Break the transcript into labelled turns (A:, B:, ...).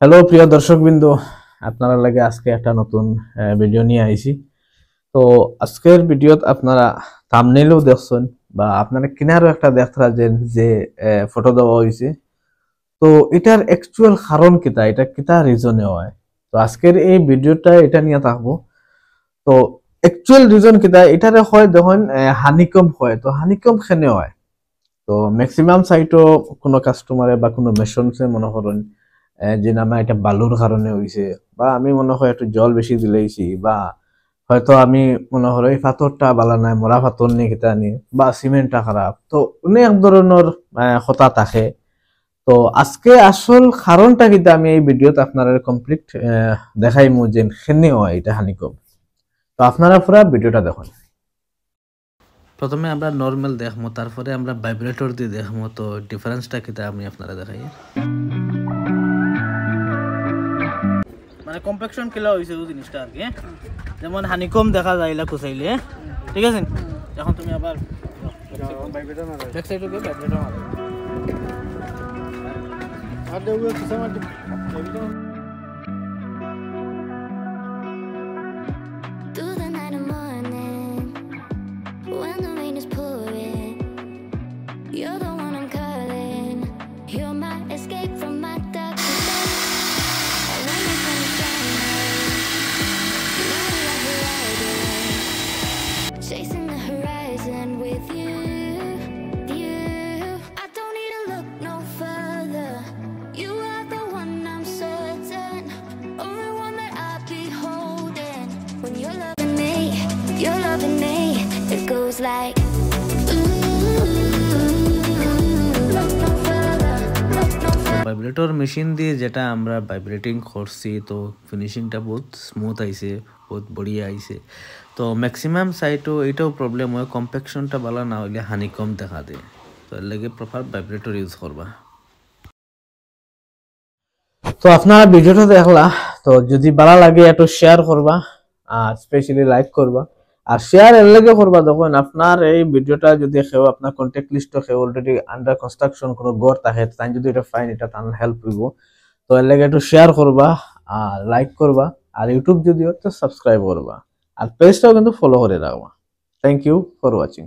A: Hello প্রিয় দর্শকবৃন্দ, আপনারা লাগে আজকে একটা নতুন ভিডিও নিয়ে আইছি। তো আজকের ভিডিওত আপনারা থাম্বনেইলও দেখছেন বা আপনারা কিনারও একটা দেখতে যে ফটো দেওয়া হয়েছে। তো এটার অ্যাকচুয়াল কারণ কিতা, এটা কিতা রিজনে হয়। তো আজকের এই ভিডিওটা এটা নিয়ে থাকবো। তো অ্যাকচুয়াল রিজন কিতা এটারে হয় দেখুন, হানিকম হয়। তো হানিকম খেনে হয়, তো ম্যাক্সিমাম সাইটও কোনো কাস্টমারে বা কোনো মেশনসে মনে করেন যে নামে এটা বালুর কারণে হইছে, বা আমি মনে হয় একটু জল বেশি দিলেইছি, বা হয়তো আমি মনে হয় এই পাথরটা বালা নাই, মরা পাথর নিয়ে কিতা নিয়ে, বা সিমেন্টটা খারাপ। তো অনেক ধরনের কথা থাকে। তো আজকে আসল কারণটা কিন্তু আমি এই ভিডিওতে আপনারা কমপ্লিট দেখাইমু যে খেনে হয় এটা হানিকম। তো আপনারা পুরা ভিডিওটা দেখুন।
B: প্রথমে আমরা নর্মাল দেখবো, তারপরে আমরা ভাইব্রেটর দিয়ে দেখবো। তো ডিফারেন্সটা কিতা আমি আপনারা দেখাই।
C: মানে কম্পেকশন খেলা হয়েছে ওই জিনিসটা আর কি। যেমন হানিকম দেখা যায় এলা কুচাইলে, ঠিক আছে। এখন তুমি আবার ব্যাক সাইডে গিয়ে ভাইব্রেটর মারো। আর দেবো কিছু মার vibrator.
D: You're the one I'm calling. You're my escape from my dark despair. When the sun is shining, you know I'll be right there, chasing the horizon with you. I don't need to look no further. You are the one I'm certain, only one that I'll be holding. When you're loving me, it goes like.
B: Vibrator machine দিয়ে যেটা আমরা vibrating করছি, তো ফিনিশিংটা বহুত smooth আইছে, বহুত বড়িয়া আইছে। তো ম্যাক্সিমাম সাইটও এটাও প্রবলেম হয়, কম্পেকশনটা ভালো না হইলে হানিকম দেখা দেয়। তো এর লাগে প্রপার ভাইব্রেটর ইউজ করবা।
A: তো আপনারা ভিডিওটা দেখলা, তো যদি ভালো লাগে একটু শেয়ার করবা, আর স্পেশালি লাইক করবা। আর শেয়ার এর লাগে করবা দেখুন, আপনার এই ভিডিওটা যদি কেউ আপনার কন্ট্যাক্ট লিস্টে কেউ অলরেডি আন্ডার কনস্ট্রাকশন কোনো ঘর থাকে, তাই যদি এটা ফাইন, এটা তার হেল্প হইব। তো এর লাগে একটু শেয়ার করবা আর লাইক করবা, আর ইউটিউব যদি হয় তো সাবস্ক্রাইব করবা, আর পেজটাও কিন্তু ফলো করে রাখবা। Thank you for watching.